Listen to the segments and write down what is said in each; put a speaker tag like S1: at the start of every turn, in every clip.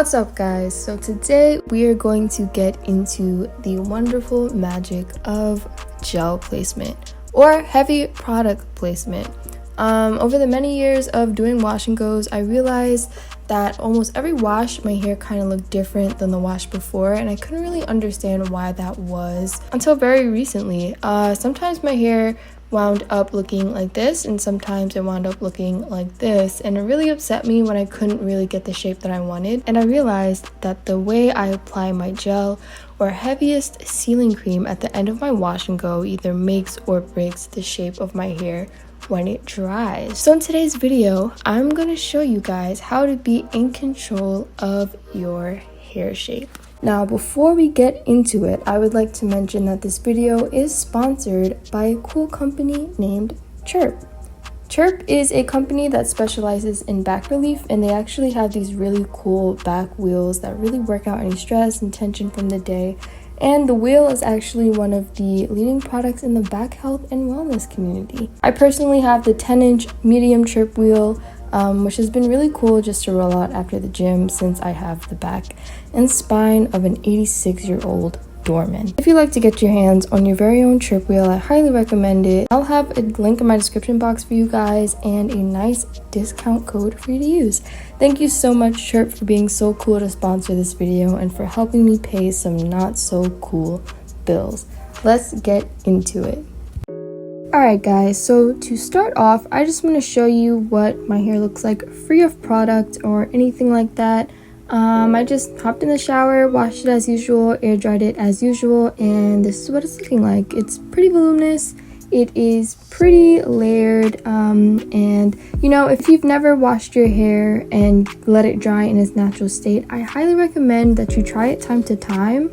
S1: What's up, guys? So today we are going to get into the wonderful magic of gel placement or heavy product placement. Over the many years of doing wash and goes, I realized that almost every wash my hair kind of looked different than the wash before, and I couldn't really understand why that was until very recently. Sometimes my hair wound up looking like this, and sometimes it wound up looking like this, and it really upset me when I couldn't really get the shape that I wanted. And I realized that the way I apply my gel or heaviest sealing cream at the end of my wash and go either makes or breaks the shape of my hair when it dries. So in today's video, I'm going to show you guys how to be in control of your hair shape. Now, before we get into it, I would like to mention that this video is sponsored by a cool company named Chirp. Chirp is a company that specializes in back relief, and they actually have these really cool back wheels that really work out any stress and tension from the day. And the wheel is actually one of the leading products in the back health and wellness community. I personally have the 10-inch medium Chirp wheel, which has been really cool just to roll out after the gym since I have the back and spine of an 86-year-old doorman. If you'd like to get your hands on your very own Chirp wheel, I highly recommend it. I'll have a link in my description box for you guys and a nice discount code for you to use. Thank you so much, Chirp, for being so cool to sponsor this video and for helping me pay some not so cool bills. Let's get into it. Alright guys, so to start off, I just want to show you what my hair looks like free of product or anything like that. I just hopped in the shower, washed it as usual, air dried it as usual, and this is what it's looking like. It's pretty voluminous, it is pretty layered, and you know, if you've never washed your hair and let it dry in its natural state, I highly recommend that you try it time to time.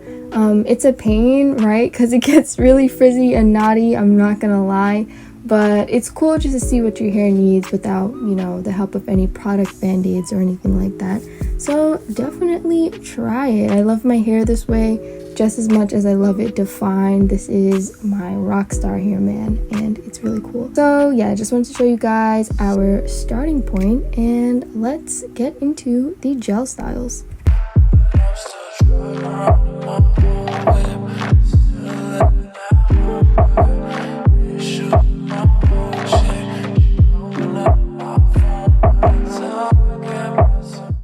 S1: It's a pain, right? Because it gets really frizzy and knotty, I'm not gonna lie. But it's cool just to see what your hair needs without, you know, the help of any product band-aids or anything like that. So definitely try it. I love my hair this way just as much as I love it defined. This is my rock star hair, man, and it's really cool. So yeah, I just wanted to show you guys our starting point, and let's get into the gel styles.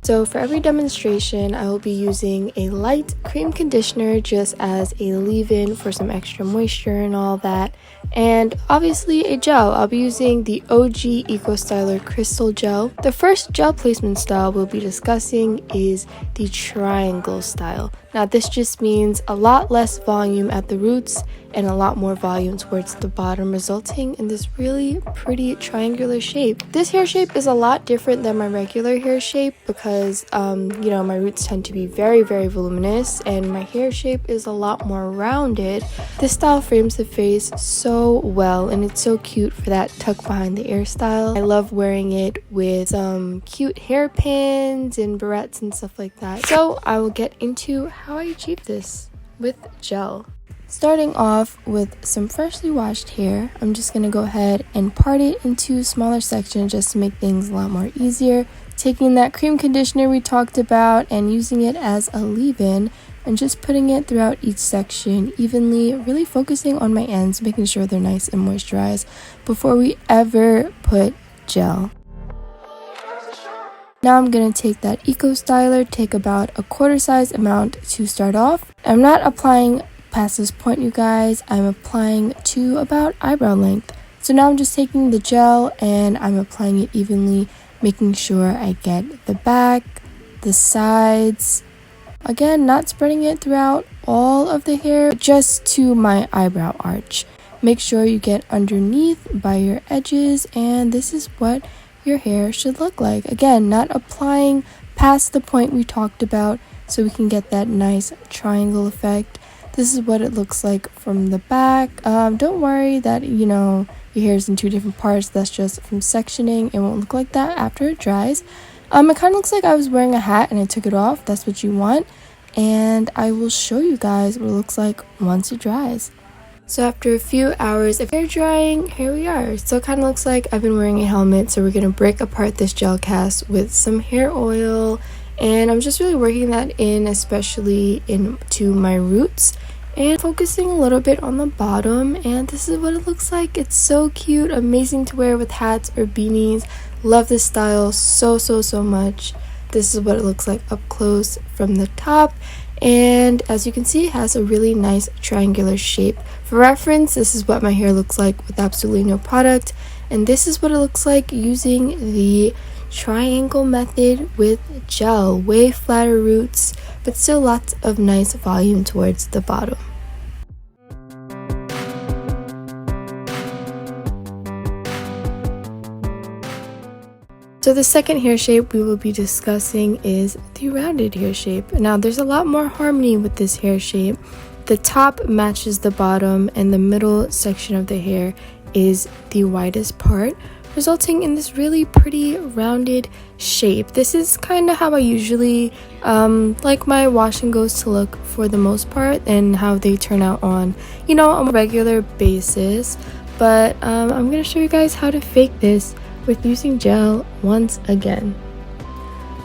S1: So for every demonstration, I will be using a light cream conditioner just as a leave-in for some extra moisture and all that. And obviously a gel. I'll be using the OG Eco Styler Crystal Gel. The first gel placement style we'll be discussing is the triangle style. Now this just means a lot less volume at the roots and a lot more volume towards the bottom, resulting in this really pretty triangular shape. This hair shape is a lot different than my regular hair shape because you know, my roots tend to be very voluminous and my hair shape is a lot more rounded. This style frames the face so well, and it's so cute for that tuck behind the ear style. I love wearing it with some cute hairpins and barrettes and stuff like that. So I will get into how I achieve this with gel. Starting off with some freshly washed hair, I'm just going to go ahead and part it into smaller sections just to make things a lot more easier. Taking that cream conditioner we talked about and using it as a leave-in and just putting it throughout each section evenly, really focusing on my ends, making sure they're nice and moisturized before we ever put gel. Now I'm going to take that Eco Styler, take about a quarter size amount to start off. I'm not applying past this point, you guys. I'm applying to about eyebrow length. So now I'm just taking the gel and I'm applying it evenly, making sure I get the back, the sides. Again, not spreading it throughout all of the hair, just to my eyebrow arch. Make sure you get underneath by your edges, and this is what your hair should look like. Again, not applying past the point we talked about so we can get that nice triangle effect. This is what it looks like from the back. Don't worry that, you know, your hair is in two different parts. That's just from sectioning. It won't look like that after it dries. It kind of looks like I was wearing a hat and I took it off. That's what you want. And I will show you guys what it looks like once it dries. So after a few hours of hair drying, here we are. So it kind of looks like I've been wearing a helmet. So we're going to break apart this gel cast with some hair oil and I'm just really working that in, especially into my roots, and focusing a little bit on the bottom. And this is what it looks like. It's so cute, amazing to wear with hats or beanies. Love this style so much. This is what it looks like up close from the top, and as you can see, it has a really nice triangular shape. For reference, this is what my hair looks like with absolutely no product, and this is what it looks like using the triangle method with gel. Way flatter roots, but still lots of nice volume towards the bottom. So the second hair shape we will be discussing is the rounded hair shape. Now there's a lot more harmony with this hair shape. The top matches the bottom, and the middle section of the hair is the widest part, resulting in this really pretty rounded shape. This is kind of how I usually like my wash and goes to look for the most part, and how they turn out on, a regular basis. But I'm going to show you guys how to fake this with using gel once again.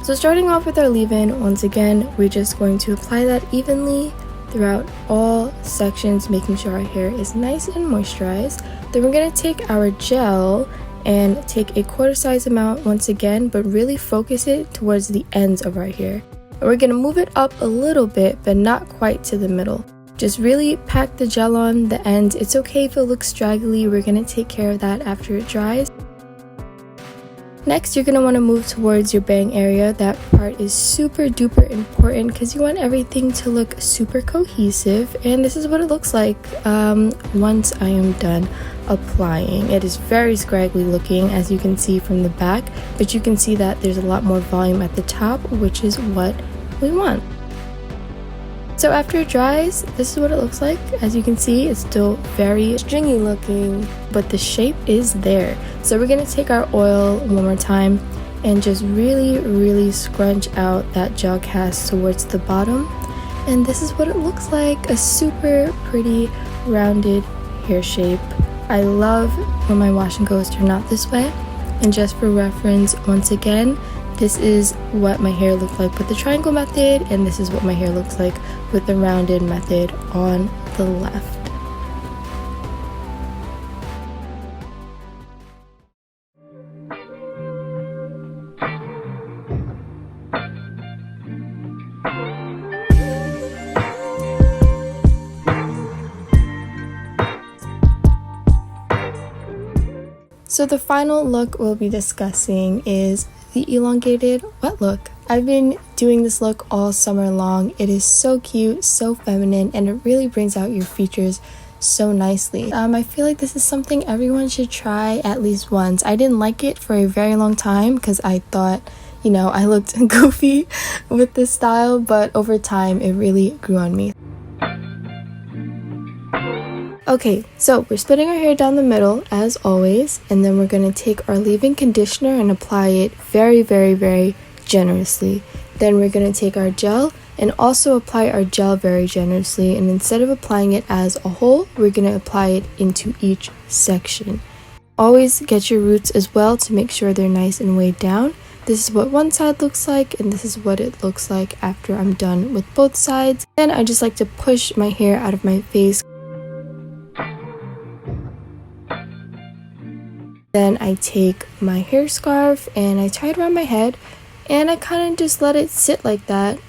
S1: So starting off with our leave-in, once again, we're just going to apply that evenly throughout all sections, making sure our hair is nice and moisturized. Then we're going to take our gel and take a 1/4 size amount once again, but really focus it towards the ends of our hair. And we're going to move it up a little bit, but not quite to the middle. Just really pack the gel on the ends. It's okay if it looks straggly. We're going to take care of that after it dries. Next, you're going to want to move towards your bang area. That part is super duper important because you want everything to look super cohesive, and this is what it looks like once I am done applying. It is very scraggly looking, as you can see from the back, but you can see that there's a lot more volume at the top, which is what we want. So after it dries, this is what it looks like. As you can see, it's still very stringy looking, but the shape is there. So we're going to take our oil one more time and just really scrunch out that gel cast towards the bottom. And this is what it looks like, a super pretty rounded hair shape. I love when my wash and goes turn out this way. And just for reference, once again, this is what my hair looked like with the triangle method, and this is what my hair looks like with the rounded method on the left. So the final look we'll be discussing is the elongated wet look. I've been doing this look all summer long. It is so cute, so feminine, and it really brings out your features so nicely. I feel like this is something everyone should try at least once. I didn't like it for a very long time because I thought, I looked goofy with this style, but over time it really grew on me. Okay, so we're splitting our hair down the middle as always, and then we're going to take our leave-in conditioner and apply it very generously. Then we're going to take our gel and also apply our gel very generously, and instead of applying it as a whole, we're going to apply it into each section. Always get your roots as well to make sure they're nice and weighed down. This is what one side looks like, and this is what it looks like after I'm done with both sides. Then I just like to push my hair out of my face. Then I take my hair scarf and I tie it around my head, and I kind of just let it sit like that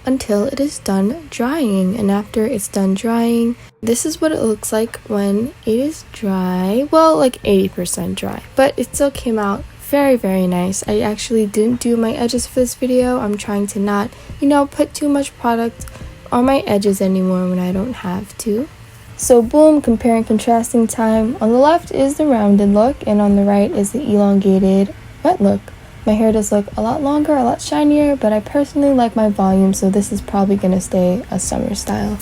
S1: until it is done drying. And after it's done drying, this is what it looks like when it is dry. Well, like 80% dry, but it still came out very nice. I actually didn't do my edges for this video. I'm trying to not, put too much product on my edges anymore when I don't have to. So boom, compare and contrasting time. On the left is the rounded look, and on the right is the elongated wet look. My hair does look a lot longer, a lot shinier, but I personally like my volume, so this is probably going to stay a summer style.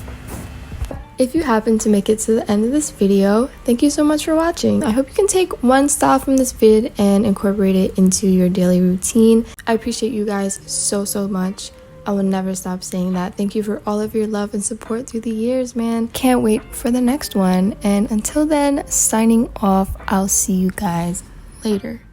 S1: If you happen to make it to the end of this video, thank you so much for watching. I hope you can take one style from this vid and incorporate it into your daily routine. I appreciate you guys so much. I will never stop saying that. Thank you for all of your love and support through the years, man. Can't wait for the next one. And until then, signing off. I'll see you guys later.